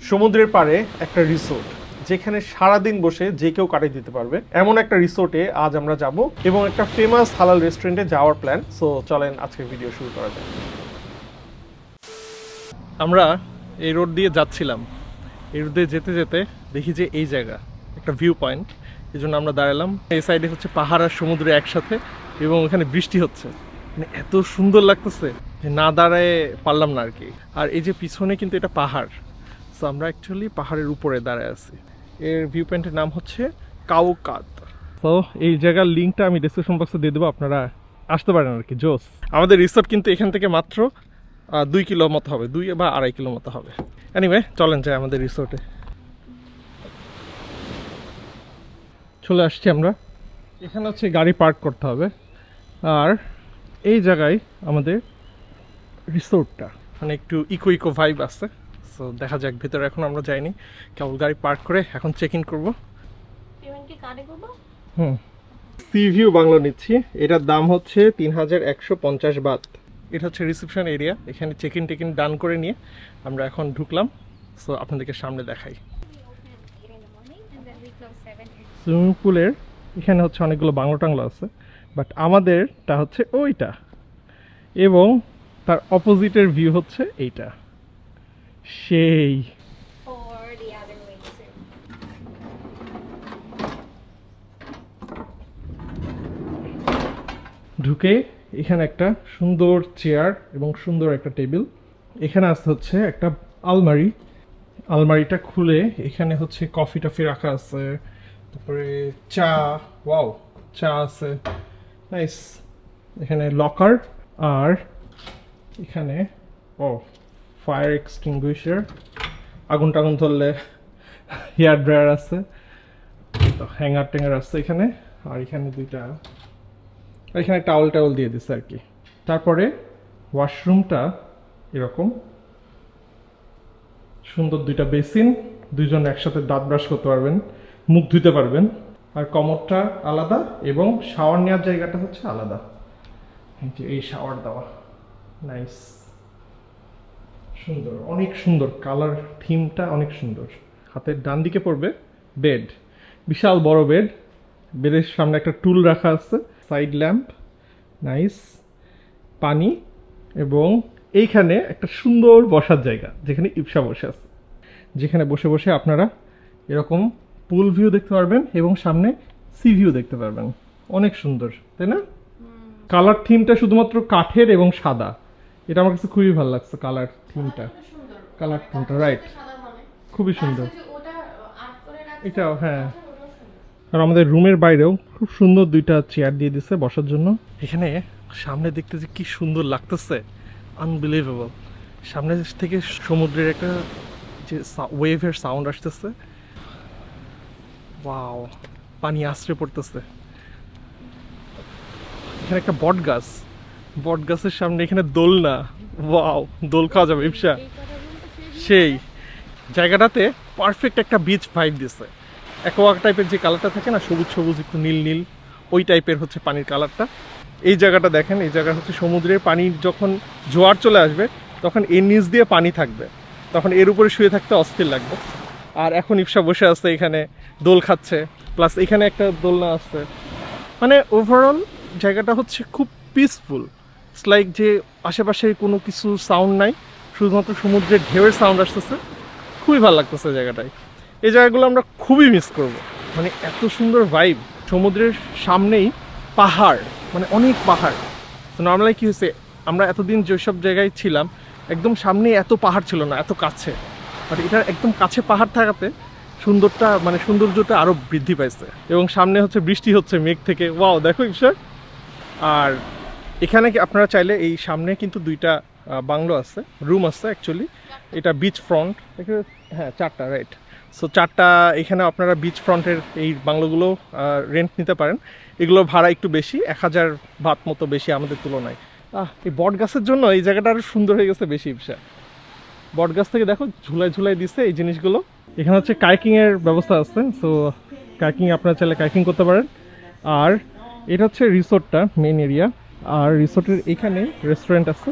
সমুদ্রের পাড়ে একটা রিসোর্ট যেখানে সারাদিন বসে যে কেউ কাটিয়ে দিতে পারবে এমন একটা রিসোর্টে আজ আমরা যাব এবং একটা ফেমাস হালাল রেস্টুরেন্টে যাওয়ার প্ল্যান। সো চলেন আজকের ভিডিও শুরু করা যাক। আমরা এই রোড দিয়ে যাচ্ছিলাম, এই রোড দিয়ে যেতে যেতে দেখি যে এই জায়গা একটা ভিউ পয়েন্ট, এই জন্য আমরা দাঁড়ালাম। এই সাইডে হচ্ছে পাহাড় আর সমুদ্র একসাথে এবং এখানে বৃষ্টি হচ্ছে, মানে এত সুন্দর লাগতেছে যে না দাঁড়ায় পারলাম না আর কি। আর এই যে পিছনে কিন্তু এটা পাহাড়, সো আমরা অ্যাকচুয়ালি পাহাড়ের উপরে দাঁড়ায় আছি। এর ভিউ পয়েন্টের নাম হচ্ছে কাউকাদ। তো এই জায়গার লিঙ্কটা আমি ডিসক্রিপশন বক্সে দিয়ে দেবো, আপনারা আসতে পারেন আর কি। জোস। আমাদের রিসোর্ট কিন্তু এখান থেকে মাত্র 2 কিলো মতো হবে, 2 বা 2.5 কিলো মতো হবে। এনিওয়ে চলেন যাই আমাদের রিসোর্টে। চলে আসছি আমরা। এখানে হচ্ছে গাড়ি পার্ক করতে হবে, আর এই জায়গায় আমাদের রিসোর্টটা, মানে একটু ইকো ভাইব আছে। সো দেখা যাক, ভেতরে এখন আমরা যাইনি, কেবল গাড়ি পার্ক করে এখন চেক ইন করবো। সি ভিউ বাংলো নিচ্ছি, এটার দাম হচ্ছে 3150 বাত। এটা হচ্ছে রিসেপশন এরিয়া, এখানে চেক ইন ডান করে নিয়ে আমরা এখন ঢুকলাম। সো আপনাদেরকে সামনে দেখাই। সুইমিং পুলের এখানে হচ্ছে অনেকগুলো বাংলো টাংলো আছে, বাট আমাদেরটা হচ্ছে ওইটা, এবং তার অপোজিটের ভিউ হচ্ছে এইটা। সেই ঢুকে এখানে একটা সুন্দর চেয়ার এবং সুন্দর একটা টেবিল, এখানে আসতে হচ্ছে একটা আলমারি। আলমারিটা খুলে এখানে হচ্ছে কফি টফি রাখা আছে, তারপরে চা, ওয়াও চা আছে, নাইস। এখানে লকার, আর এখানে ফায়ার এক্সটিংগুইশার, আগুন টাগুন ধরলে হেয়ার ড্রায়ার আছে, হ্যাঙ্গার ট্যাঙ্গার আছে এখানে, আর এখানে দুইটা, এখানে টাওয়াল দিয়ে দিচ্ছে আর কি। তারপরে ওয়াশরুমটা এরকম সুন্দর, দুইটা বেসিন, দুইজন একসাথে দাঁত ব্রাশ করতে পারবেন, মুখ ধুতে পারবেন। আর কমোডটা আলাদা এবং শাওয়ার নেওয়ার জায়গাটা হচ্ছে আলাদা। এই শাওয়ার দেওয়া, নাইস, সুন্দর, অনেক সুন্দর কালার, থিমটা অনেক সুন্দর। হাতের ডান দিকে পড়বে বেড, বিশাল বড় বেড, বেডের সামনে একটা টুল রাখা আছে, সাইড ল্যাম্প, নাইস, পানি, এবং এইখানে একটা সুন্দর বসার জায়গা যেখানে ইপসা বসে আছে, যেখানে বসে বসে আপনারা এরকম পুল ভিউ দেখতে পারবেন এবং সামনে সি ভিউ দেখতে পারবেন। অনেক সুন্দর, তাই না? কালার থিমটা শুধুমাত্র কাঠের এবং সাদা, এটা আমার কাছে খুবই ভালো লাগছে। কালার থিমটা রাইট, খুবই সুন্দর এটাও। হ্যাঁ, আর আমাদের রুমের বাইরেও খুব সুন্দর দুইটা চেয়ার দিয়ে দিছে বসার জন্য। এখানে সামনে দেখতে যে কি সুন্দর লাগতেছে, আনবিলিভেবল। সামনে থেকে সমুদ্রের একটা যে ওয়েভের সাউন্ড আসতেছে, ওয়াও, পানি আছড়ে পড়তেছে। এখানে একটা বট গাছের সামনে এখানে দোলনা, ওয়াও, দোল খাওয়া যাবে ইপসা। সেই জায়গাটাতে পারফেক্ট একটা বিচ ভাইব দিছে। অ্যাকোয়া টাইপের যে কালারটা থাকে না, সবুজ একটু নীল, ওই টাইপের হচ্ছে পানির কালারটা। এই জায়গাটা দেখেন, এই জায়গা হচ্ছে সমুদ্রের পানি যখন জোয়ার চলে আসবে তখন এর নিচ দিয়ে পানি থাকবে, তখন এর উপরে শুয়ে থাকতে অস্থির লাগবে। আর এখন ইপসা বসে আছে এখানে, দোল খাচ্ছে, প্লাস এখানে একটা দোলনা আছে। মানে ওভারঅল জায়গাটা হচ্ছে খুব পিসফুল। ইটস লাইক যে আশেপাশে কোনো কিছু সাউন্ড নাই, শুধুমাত্র সমুদ্রের ঢেউয়ের সাউন্ড আসতেছে। খুবই ভালো লাগতেছে জায়গাটায়। এই জায়গাগুলো আমরা খুবই মিস করব, মানে এত সুন্দর ভাইব। সমুদ্রের সামনেই পাহাড়, মানে অনেক পাহাড়। তো নর্মালি কী হয়েছে, আমরা এতদিন যেসব জায়গায় ছিলাম একদম সামনেই এত পাহাড় ছিল না, এত কাছে। বাট এটা একদম কাছে পাহাড় থাকাতে সৌন্দর্যটা আরও বৃদ্ধি পাইছে। এবং সামনে হচ্ছে বৃষ্টি হচ্ছে মেঘ থেকে, ওয়াও দেখো ইপসা। আর এখানে আপনারা চাইলে এই সামনে কিন্তু দুইটা বাংলো আছে, রুম আছে অ্যাকচুয়ালি। এটা বিচ ফ্রন্ট, হ্যাঁ 4টা, রাইট। সো 4টা এখানে আপনারা বিচ ফ্রন্টের এই বাংলোগুলো রেন্ট নিতে পারেন। এগুলোর ভাড়া একটু বেশি, 1000 বাত মতো বেশি আমাদের তুলনায়। এই বট গাছের জন্য এই জায়গাটা আরও সুন্দর হয়ে গেছে বেশি ইপসা। বট গাছ থেকে দেখো ঝুলাই দিচ্ছে এই জিনিসগুলো। এখানে হচ্ছে কাইকিংয়ের ব্যবস্থা আছে, সো কাইকিং আপনারা চাইলে কাইকিং করতে পারেন। আর এটা হচ্ছে রিসোর্টটা মেইন এরিয়া, আর রিসোর্টের এখানে রেস্টুরেন্ট আছে,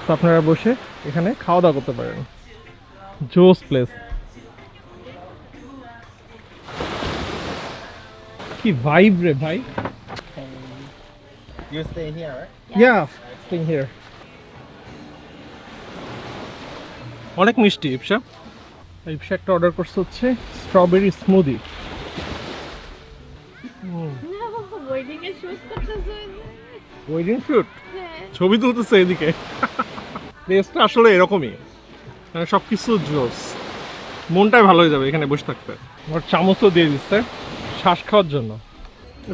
তো আপনারা বসে এখানে খাওয়া দাওয়া করতে পারেন। জোস প্লেস, কি ভাইব রে ভাই। You stay here, right? Yeah, staying here. অনেক মিষ্টি ইপসা। ইপসা একটা অর্ডার করছে হচ্ছে স্ট্রবেরি স্মুদি। ওয়েডিং শুট, ছবি তুলতেছে এদিকে। টেস্টটা আসলে এরকমই, মানে সব কিছু জোস, মনটাই ভালো হয়ে যাবে এখানে বসে থাকতে। আমার চামচও দিয়ে দিচ্ছে শ্বাস খাওয়ার জন্য।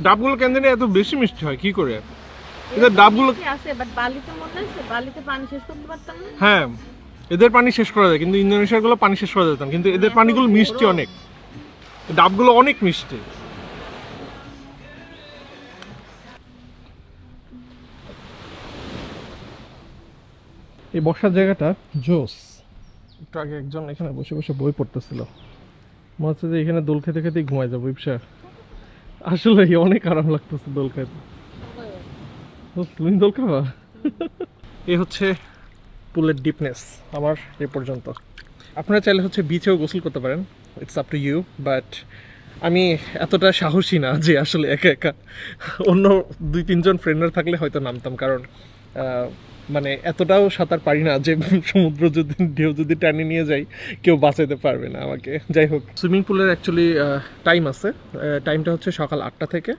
ডাবগুলো কেন জানি এত বেশি মিষ্টি হয় কি করে? এদের ডাবগুলো আছে বাট বালিতে মনে আছে বালিতে পানি শেষ করতে পারতাম না। হ্যাঁ, এদের পানি শেষ করা যায়, কিন্তু ইন্দোনেশিয়ার গুলো পানি শেষ করা যেতাম, কিন্তু এদের পানিগুলো মিষ্টি অনেক, ডাবগুলো অনেক মিষ্টি। এই বসার জায়গাটা জোস। একটু আগে একজন এখানে বসে বসে বই পড়তেছিল, মনে হচ্ছে যে এখানে দোল খেতে খেতেই ঘুমাই যাবো ইপসা। আসলে অনেক আরাম লাগতেছে দোল খেতে। তুমি দোল খাবা? এই হচ্ছে পুলের ডিপনেস আমার এ পর্যন্ত। আপনারা চাইলে হচ্ছে বিচেও গোসল করতে পারেন, it's up to you, but আমি এতটা সাহসী না যে আসলে একা একা, অন্য 2-3 জন ফ্রেন্ডরা থাকলে হয়তো নামতাম, কারণ মানে এতটাও সাঁতার পারি না যে সমুদ্র যদি ঢেউ যদি টানে নিয়ে যাই কেউ বাঁচাতে পারবে না আমাকে। যাই হোক, সুইমিং পুলের অ্যাকচুয়ালি টাইম আছে, টাইমটা হচ্ছে সকাল 8টা থেকে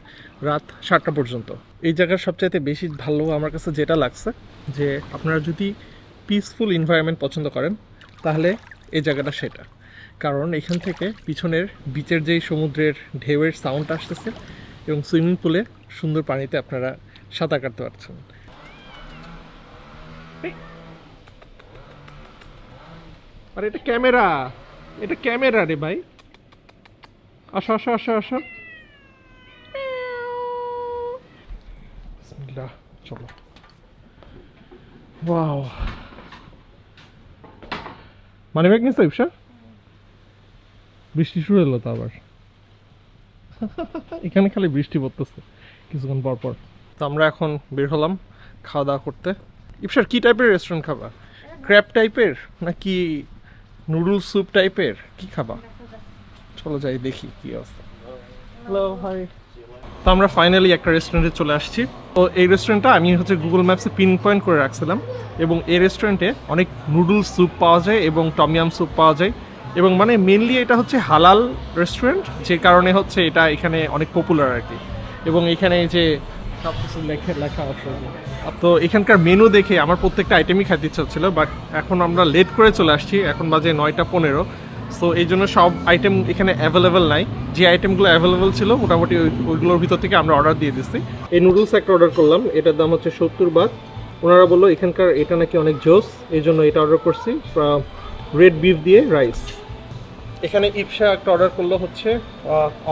রাত 7টা পর্যন্ত। এই জায়গার সবচাইতে বেশি ভালো আমার কাছে যেটা লাগছে, যে আপনারা যদি পিসফুল এনভায়রনমেন্ট পছন্দ করেন তাহলে এই জায়গাটা সেটা, কারণ এখান থেকে পিছনের বিচের যেই সমুদ্রের ঢেউয়ের সাউন্ড আসতেছে এবং সুইমিং পুলে সুন্দর পানিতে আপনারা সাঁতার কাটতে পারছেন। আর এটা ক্যামেরা, এটা ক্যামেরা রে ভাই। আসো আসো আসো আসো, বিসমিল্লাহ, চলো। ওয়াও, মানে ব্যাগ নিস ইপসা? বৃষ্টি শুরু হলো তো আবার। এখানে খালি বৃষ্টি পড়তেছে কিছুক্ষণ পর পর। তো আমরা এখন বের হলাম খাওয়া দাওয়া করতে। ইপসার কি টাইপের রেস্টুরেন্ট খাবা? ক্র্যাব টাইপের নাকি নুডল স্যুপ টাইপের, কি খাবা? চলো যাই দেখি কি অবস্থা। Hello, hi. তো আমরা ফাইনালি একটা রেস্টুরেন্টে চলে আসছি। তো এই রেস্টুরেন্টটা আমি হচ্ছে গুগল ম্যাপসে পিন পয়েন্ট করে রাখছিলাম, এবং এই রেস্টুরেন্টে অনেক নুডল স্যুপ পাওয়া যায় এবং টমিয়াম স্যুপ পাওয়া যায়, এবং মানে মেনলি এটা হচ্ছে হালাল রেস্টুরেন্ট, যে কারণে হচ্ছে এটা এখানে অনেক পপুলার আর কি। এবং এখানে যে সব কিছু লেখা আছে। তো এখানকার মেনু দেখে আমার প্রত্যেকটা আইটেমই খেতে ইচ্ছা হচ্ছিলো, বাট এখন আমরা লেট করে চলে আসছি, এখন বাজে 9টা 15। সো এই জন্য সব আইটেম এখানে অ্যাভেলেবেল নাই। যে আইটেমগুলো অ্যাভেলেবেল ছিল মোটামুটি ওইগুলোর ভিতর থেকে আমরা অর্ডার দিয়ে দিচ্ছি। এই নুডলস একটা অর্ডার করলাম, এটার দাম হচ্ছে 70 বাত। ওনারা বললো এখানকার এটা নাকি অনেক জোস, এই জন্য এটা অর্ডার করছি। রেড বিফ দিয়ে রাইস। এখানে ইপসা একটা অর্ডার করলো হচ্ছে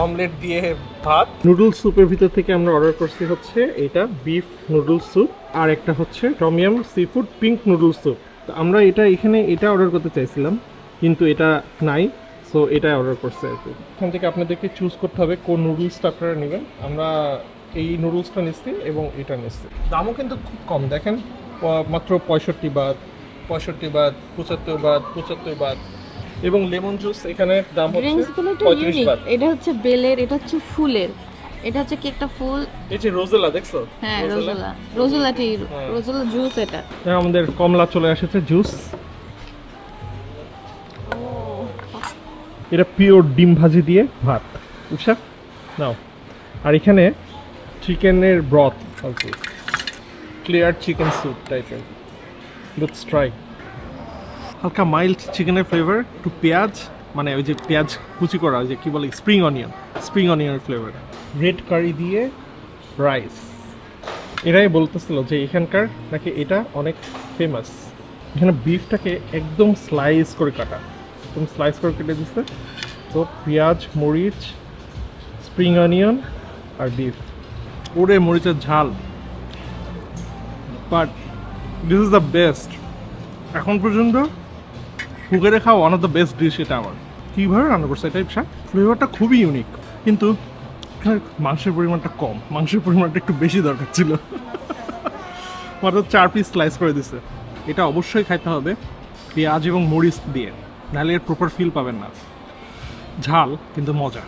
অমলেট দিয়ে ভাত। নুডলস স্যুপের ভিতর থেকে আমরা অর্ডার করছি হচ্ছে এটা বিফ নুডলস স্যুপ, আর একটা হচ্ছে tom yum sea food pink noodles soup. তো আমরা এখানে এটা অর্ডার করতে চাইছিলাম, কিন্তু এটা নাই, সো এটাই অর্ডার করছে আর কি। এখান থেকে আপনাদেরকে চুজ করতে হবে কোন নুডলসটা আপনারা নেবেন। আমরা এই নুডলসটা নিচ্ছি এবং এটা নিচ্ছি। দামও কিন্তু খুব কম, দেখেন মাত্র 65 বাত, 75 বাত, 75 বাত, 75 বাত। এবং লেমন জুস এখানে দাম হচ্ছে 35 বাত। এটা হচ্ছে বেলের, এটা হচ্ছে ফুলের, এটা হচ্ছে কি একটা ফুল, এই যে রোজেলা দেখছো? হ্যাঁ রোজেলা, রোজেলাটি রোজেলা জুস। এটা আমাদের কমলা চলে এসেছে জুস। এটা পিওর ডিম ভাজি দিয়ে ভাত, বুঝছা নাও। আর এখানে চিকেনের ব্রথ আর কি, ক্লিয়ার চিকেন স্যুপ টাইপের। Let's try. হালকা মাইল্ড চিকেনের ফ্লেভার, একটু পেঁয়াজ, মানে ওই যে পেঁয়াজ কুচি করা, ওই যে কী বলে স্প্রিং অনিয়নের ফ্লেভার। রেড কারি দিয়ে রাইস। এরাই বলতেছিল যে এখানকার নাকি এটা অনেক ফেমাস। এখানে বিফটাকে একদম স্লাইস করে কাটা, একদম স্লাইস করে কেটে দিচ্ছে। তো পেঁয়াজ, মরিচ, স্প্রিং অনিয়ন আর বিফ। ওরে মরিচের ঝাল, but this is the best এখন পর্যন্ত ফুগেরে খাওয়া one of the best dish এটা আমার। কীভাবে রান্না করছে এটা ইপসা? ফ্লেভারটা খুবই ইউনিক, কিন্তু মাংসের পরিমাণটা কম, মাংসের পরিমাণটা একটু বেশি দরকার ছিল। মাত্র 4 পিস স্লাইস করে দিছে। এটা অবশ্যই খাইতে হবে পেঁয়াজ এবং মরিচ দিয়ে, নাহলে এর প্রপার ফিল পাবেন না। ঝাল কিন্তু মজা।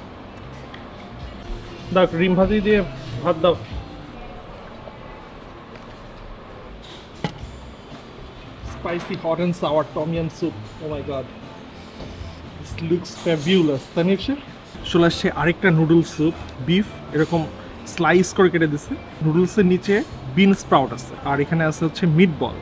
দাও ডিম ভাজি দিয়ে ভাত দাও। Spicy hot and sour tom yum soup. Oh my god. This looks fabulous. তানিফ চলে আসছে আরেকটা নুডল স্যুপ, বিফ এরকম স্লাইস করে কেটে দিচ্ছে। নুডলসের নিচে বিন স্প্রাউট আছে আর এখানে আছে হচ্ছে মিট বল।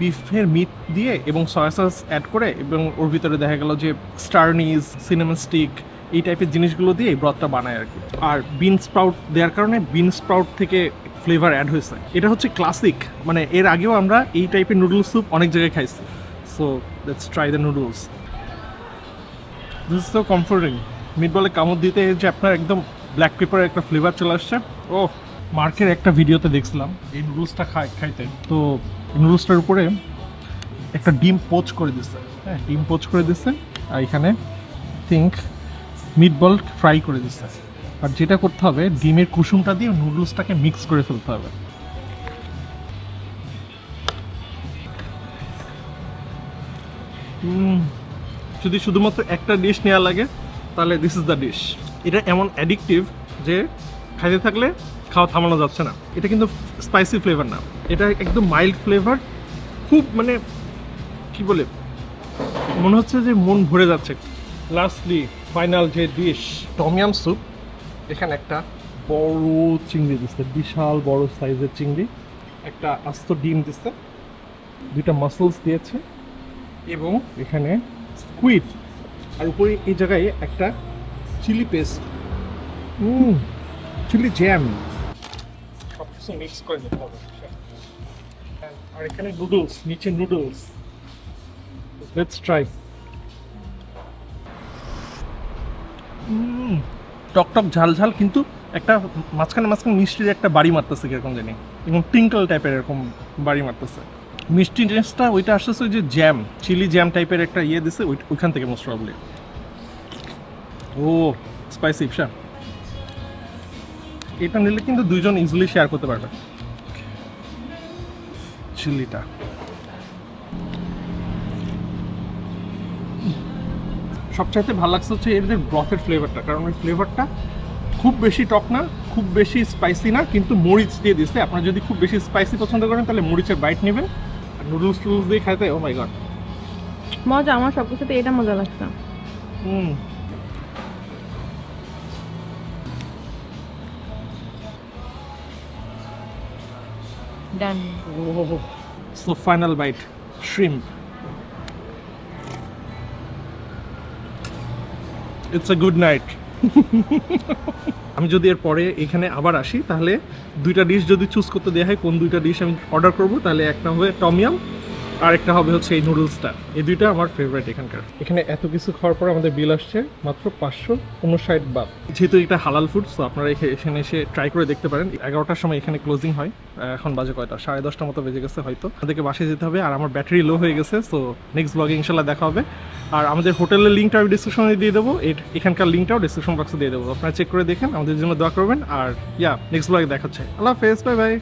বিফের মিট দিয়ে এবং সয়া সস অ্যাড করে এবং ওর ভিতরে দেখা গেল যে স্টারনিজ, সিনেমন স্টিক এই টাইপের জিনিসগুলো দিয়ে এই ব্রথটা বানায় আর কি। আর বিন স্প্রাউট দেওয়ার কারণে বিন স্প্রাউট থেকে ফ্লেভার অ্যাড হয়েছে। এটা হচ্ছে ক্লাসিক, মানে এর আগেও আমরা এই টাইপের নুডল স্যুপ অনেক জায়গায় খাইছি। So let's try the noodles. This is so comforting. Meat বলে কামড় দিতে যে আপনার একদম ব্ল্যাক পেপারের একটা ফ্লেভার চলে আসছে। ও মার্কের একটা ভিডিওতে দেখছিলাম এই নুডলসটা খাইতে, তো নুডলসটার উপরে একটা ডিম পোচ করে দিচ্ছে। হ্যাঁ, ডিম পোচ করে দিচ্ছে আর এখানে থিঙ্ক মিট বল ফ্রাই করে দিচ্ছে। আর যেটা করতে হবে ডিমের কুসুমটা দিয়ে নুডলসটাকে মিক্স করে ফেলতে হবে। যদি শুধুমাত্র একটা ডিশ নেওয়া লাগে তাহলে দিস ইজ দ্য ডিশ। এটা এমন অ্যাডিকটিভ যে খাইতে থাকলে খাওয়া থামানো যাচ্ছে না। এটা কিন্তু স্পাইসি ফ্লেভার না, এটা একদম মাইল্ড ফ্লেভার। খুব মানে কি বলে, মনে হচ্ছে যে মন ভরে যাচ্ছে। লাস্টলি ফাইনাল যে ডিশ, টম ইয়াম স্যুপ। এখানে একটা বড় চিংড়ি দিচ্ছে, বিশাল বড় সাইজের চিংড়ি, একটা আস্ত ডিম দিচ্ছে, দুইটা মাসলস দিয়েছে এবং এখানে স্কুইড, আর উপরে এই জায়গায় একটা চিলি পেস্ট, চিলি জ্যাম, সব কিছু মিক্স করে দিতে হবে। আর এখানে নুডলস, নিচে নুডলস। Let's try. টকটক ঝাল ঝাল, কিন্তু একটা মাঝখানে মিষ্টির একটা বাড়ি মারতেছে কিরকম জানি, এবং টিঙ্কল টাইপের এরকম বাড়ি মারতেছে। মিষ্টি জিনিসটা ওইটা আসতেছে ওই যে জ্যাম, চিলি জ্যাম টাইপের একটা ইয়ে দিছে ওইখান থেকে মোস্ট প্রবলি। ও স্পাইসি ইপসা, এটা নিলে কিন্তু দুইজন ইজিলি শেয়ার করতে পারবে। চিলিটা সবচাইতে ভালো লাগছে হচ্ছে এদের ব্রথের ফ্লেভারটা, কারণ ওই ফ্লেভারটা খুব বেশি টক না, খুব বেশি স্পাইসি না, কিন্তু মরিচ দিয়ে দিচ্ছে। আপনারা যদি খুব বেশি স্পাইসি পছন্দ করেন তাহলে মরিচের বাইট নেবেন, আর নুডলস টুডলস দিয়ে খাইতে ও মাই গড মজা। আমার সব কিছুতে এটা মজা লাগছে। Done. So final bite, shrimp. It's a good night. আমি যদি এর পরে এখানে আবার আসি তাহলে দুইটা ডিশ যদি চুজ করতে দেওয়া হয় কোন দুইটা ডিশ আমি অর্ডার করবো, তাহলে একটা হবে টম ইয়াম আর একটা হবে হচ্ছে এই নুডলসটা। এই দুইটা আমার ফেভারিট এখানকার। এখানে এত কিছু খাওয়ার পর আমাদের বিল আসছে মাত্র 559 বাত। যেহেতু এটা হালাল ফুড, সো আপনারা এখানে এসে ট্রাই করে দেখতে পারেন। 11টার সময় এখানে ক্লোজিং হয়, এখন বাজে কয়টা, 10:30 মতো বেজে গেছে হয়তো। আমাদেরকে বাসায় যেতে হবে আর আমার ব্যাটারি লো হয়ে গেছে। সো নেক্সট ব্লগে ইনশাল্লাহ দেখা হবে। আর আমাদের হোটেলের লিঙ্কটা আমি ডিসক্রিপশনে দিয়ে দেবো, এখানকার লিঙ্কটাও ডিসক্রিপশন বক্সে দিয়ে দেবো। আপনারা চেক করে দেখেন, আমাদের জন্য দোয়া করবেন। আর নেক্সট ব্লগে দেখা হচ্ছে। আল্লাহ হাফেজ, বাই বাই।